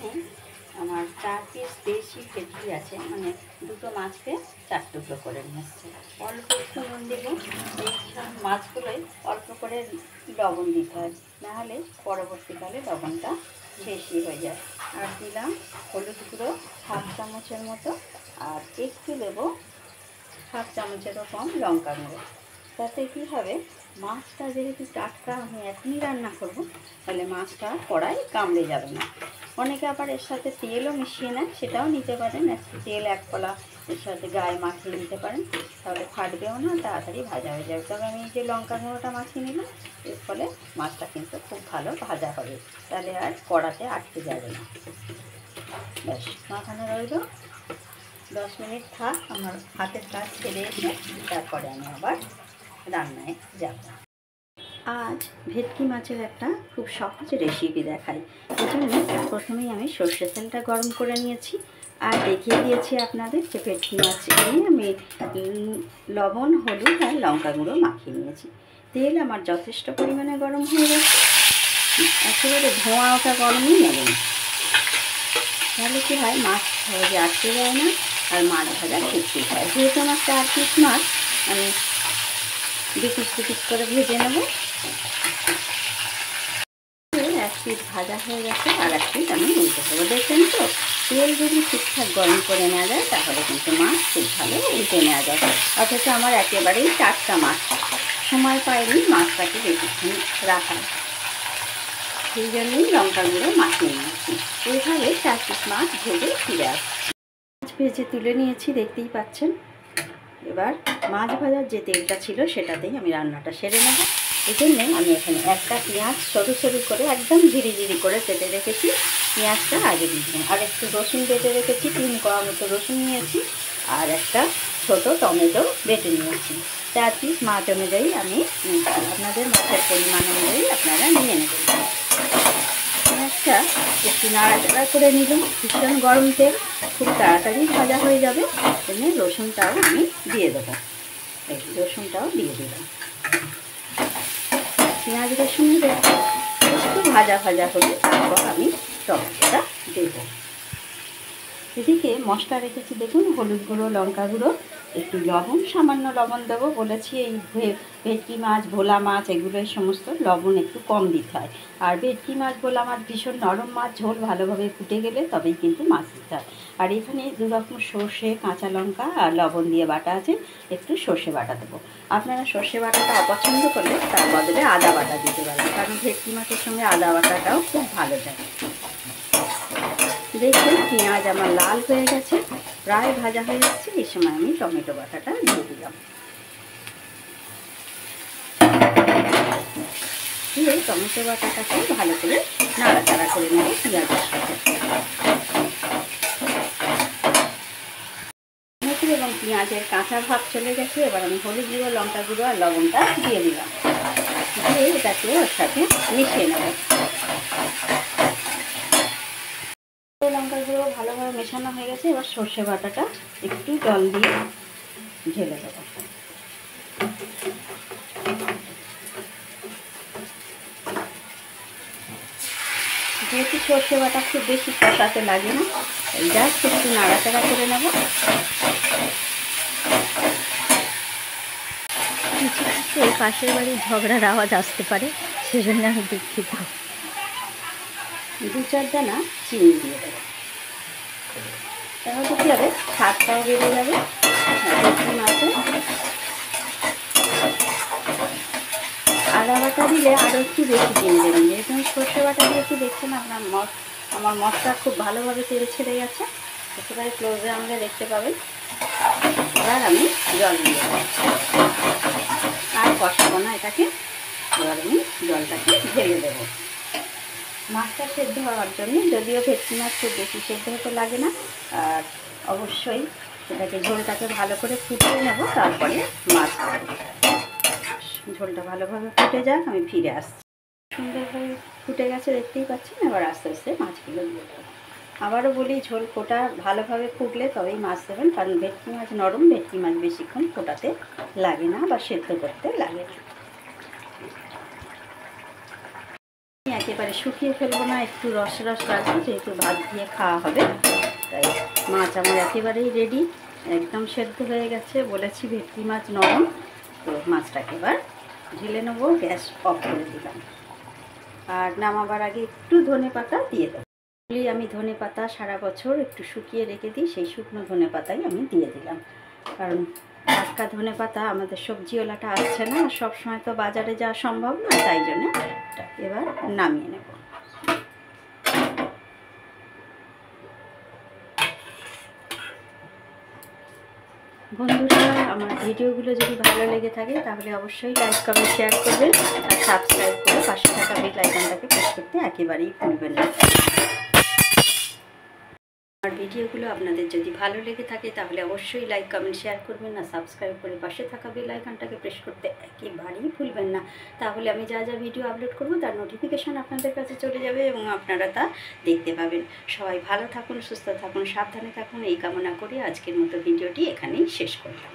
এখানে আমার 4 পিস দেশি ভেটকি আছে, মানে দুটো মাছকে 4 টুকরো করে নিয়ে এসছে। অল্প একটু নুন দেবো। এই সব মাছগুলোই অল্প করে লবণ দিতে হয়, নাহলে পরবর্তীকালে লবণটা বেশি হয়ে যায়। আর দিলাম হলুদ গুঁড়ো 1/2 চামচের মতো, আর একটু দেবো 1/2 চামচেরও কম লঙ্কা গুঁড়ো। তাতে কী হবে, মাছটা যেহেতু টাটকা আমি এখনই রান্না করব, তাহলে মাছটা কড়াই কামড়ে যাবে না। অনেকে আবার এর সাথে তেলও মিশিয়ে নেয়, সেটাও নিতে পারেন। একটু তেল 1 কলা এর সাথে গায়ে মাখিয়ে নিতে পারেন, তাহলে ফাটবেও না, তাড়াতাড়ি ভাজা হয়ে যাবে। তবে আমি এই যে লঙ্কা গুঁড়োটা মাখিয়ে নিলাম, এর ফলে মাছটা কিন্তু খুব ভালো ভাজা হবে, তাহলে আর কড়াতে আটকে যাবে না। ব্যাস, মাখানো রইল। 10 মিনিট থাক, আমার হাতের কাজ ছেড়ে এসে তারপরে আমি আবার রান্নায় যাব। আজ ভেটকি মাছের একটা খুব সহজ রেসিপি দেখাই। এই জন্য প্রথমেই আমি সর্ষের তেলটা গরম করে নিয়েছি, আর দেখিয়ে দিয়েছি আপনাদের যে ভেটকি মাছ নিয়ে আমি লবণ, হলুদ আর লঙ্কা গুঁড়ো মাখিয়ে নিয়েছি। তেল আমার যথেষ্ট পরিমাণে গরম হয়ে গেছে, একেবারে ধোঁয়া ওঠা গরমই নেবেন, তাহলে কী হয়, মাছ সহজে আটকে যায় না, আর মাছ ভাজা ঠিক হয়। যেহেতু আমার 4 পিস মাছ, আমি 2 পিস করে ভেজে নেব। 1 পিস ভাজা হয়ে গেছে, আর 1 পিস আমি উল্টে দেবো। দেখছেন তো, তেল যদি ঠিকঠাক গরম করে নেওয়া যায় তাহলে কিন্তু মাছ খুব ভালো উল্টে নেওয়া যায়। অথচ আমার একেবারেই টাটকা মাছ, সময় পাইনি মাছটাকে বেশিক্ষণ রাখার, সেই জন্যই লঙ্কা গুঁড়ো মাখিয়ে নিয়েছি। এইভাবে 4 পিস মাছ ভেজে ফিরে আসছি। মাছ ভেজে তুলে নিয়েছি, দেখতেই পাচ্ছেন। এবার মাছ ভাজার যে তেলটা ছিল সেটাতেই আমি রান্নাটা সেরে নেব। এই জন্যে আমি এখানে একটা পেঁয়াজ সরু সরু করে একদম ঝিরি করে কেটে রেখেছি, পেঁয়াজটা আগে দিয়ে দিলাম। আর একটু রসুন বেটে রেখেছি, 3 কোয়া মতো রসুন নিয়েছি, আর একটা ছোটো টমেটো বেটে নিয়েছি। 4 পিস মাছ অনুযায়ী আমি আপনাদের মাছের পরিমাণ অনুযায়ী আপনারা নিয়ে নেবেন। পেঁয়াজটা একটু নাড়াচাড়া করে নিলাম, ভীষণ গরম তেল, খুব তাড়াতাড়ি ভাজা হয়ে যাবে। এখানে রসুনটাও আমি দিয়ে দেবো, এই রসুনটাও দিয়ে দিলাম। পেঁয়াজ রসুনের একটু ভাজা হলে তারপর আমি টমেটোটা দেবো। এদিকে মশলা রেখেছি দেখুন, হলুদ গুঁড়ো, লঙ্কা গুঁড়ো, একটু লবণ, সামান্য লবণ দেবো। বলেছি এই ভেটকি মাছ, ভোলা মাছ, এগুলো সমস্ত লবণ একটু কম দিতে হয়। আর ভেটকি মাছ, ভোলা মাছ ভীষণ নরম মাছ, ঝোল ভালোভাবে ফুটে গেলে তবেই কিন্তু মাছ দিতে হয়। আর এখানে 2 রকম সর্ষে, কাঁচা লঙ্কা আর লবণ দিয়ে বাটা আছে, একটু সর্ষে বাটা দেবো। আপনারা সর্ষে বাটাটা অপছন্দ করলে তার বদলে আদা বাটা দিতে পারেন, কারণ ভেটকি মাছের সঙ্গে আদা বাটাটাও খুব ভালো যায়। দেখুন পেঁয়াজ আমার লাল হয়ে গেছে, প্রায় ভাজা হয়ে যাচ্ছে। এই সময় আমি টমেটো বাটাটা দিয়ে দিলাম। দিয়ে টমেটো বাটাটাকে ভালো করে নাড়াচাড়া করে নেব পেঁয়াজের সাথে। টমেটো এবং পেঁয়াজের কাঁচা ভাব চলে গেছে। এবার আমি হলুদ গুঁড়ো, লঙ্কা গুঁড়ো আর লবণটা দিয়ে দিলাম, দিয়ে এটাকে ওর সাথে মিশিয়ে নেব। লঙ্কা গুঁড়ো ভালোভাবে মেশানো হয়ে গেছে। এবার সর্ষে বাটাটা একটু জল দিয়ে ঢেলে দেবো। যেহেতু সর্ষে বাটা খুব বেশি কষাতে লাগে না, জাস্ট একটু নাড়াচাড়া করে নেব। কিছু পাশের বাড়ির ঝগড়ার আওয়াজ আসতে পারে, সেজন্য আমি দুঃখিত। 2-4 দানা চিনি দিয়ে দেবো, তাহলে কী হবে, স্বাদটাও বেড়ে যাবে। মাছে আদা বাটা দিলে আরও একটু বেশি চিনি দেবেন, যেহেতু আমি সর্ষে বাটা দিয়েছি। দেখছেন আমার মশলা খুব ভালোভাবে তেল ছেড়ে গেছে, একেবারে ক্লোজে আমরা দেখতে পাবেন। এবার আমি জল দিয়ে দেবো, আর কষাবো না এটাকে। এবার আমি জলটাকে ঢেলে দেবো মাছটা সেদ্ধ হওয়ার জন্য। যদিও ভেটকি মাছ খুব বেশি সেদ্ধ হতে লাগে না, আর অবশ্যই সেটাকে ঝোলটাকে ভালো করে ফুটিয়ে নেব, তারপরে মাছ দেবো। ঝোলটা ভালোভাবে ফুটে যাক, আমি ফিরে আসছি। সুন্দরভাবে ফুটে গেছে, দেখতেই পাচ্ছেন। এবার আস্তে আস্তে মাছগুলো দিয়ে দেবো। আবারও বলি, ঝোল ফোটা ভালোভাবে ফুটলে তবেই মাছ দেবেন, কারণ ভেটকি মাছ নরম, ভেটকি মাছ বেশিক্ষণ ফোটাতে লাগে না বা সেদ্ধ করতে লাগে না। একে একেবারে শুকিয়ে ফেলবো না, একটু রস রস রাখবো, যেহেতু ভাত দিয়ে খাওয়া হবে। তাই মাছ আমার একেবারেই রেডি, একদম সেদ্ধ হয়ে গেছে। বলেছি ভেটকি মাছ নরম, তো মাছটাকে এবার ঢেলে নেবো। গ্যাস অফ করে দিলাম। আর নামাবার আগে একটু ধনেপাতা দিয়ে দেবো। আমি ধনেপাতা সারা বছর একটু শুকিয়ে রেখে দিই, সেই শুকনো ধনেপাতাই আমি দিয়ে দিলাম। কারণ টাটকা ধনেপাতা আমাদের সবজিওয়ালাটা আসছে না, সবসময় তো বাজারে যাওয়া সম্ভব না, তাই জন্য এবার নামিয়ে নেব। বন্ধুরা, আমার ভিডিওগুলো যদি ভালো লেগে থাকে তাহলে অবশ্যই লাইক কমেন্ট শেয়ার করবেন, আর সাবস্ক্রাইব করে পাশে থাকা বেল আইকনটাকে প্রেস করতে একেবারেই ভুলবেন না। আমার ভিডিওগুলো আপনাদের যদি ভালো লেগে থাকে তাহলে অবশ্যই লাইক কমেন্ট শেয়ার করবেন, আর সাবস্ক্রাইব করে পাশে থাকা বেল আইকনটাকে প্রেস করতে একেবারেই ভুলবেন না। তাহলে আমি যা যা ভিডিও আপলোড করব তার নোটিফিকেশান আপনাদের কাছে চলে যাবে এবং আপনারা তা দেখতে পাবেন। সবাই ভালো থাকুন, সুস্থ থাকুন, সাবধানে থাকুন, এই কামনা করে আজকের মতো ভিডিওটি এখানেই শেষ করলাম।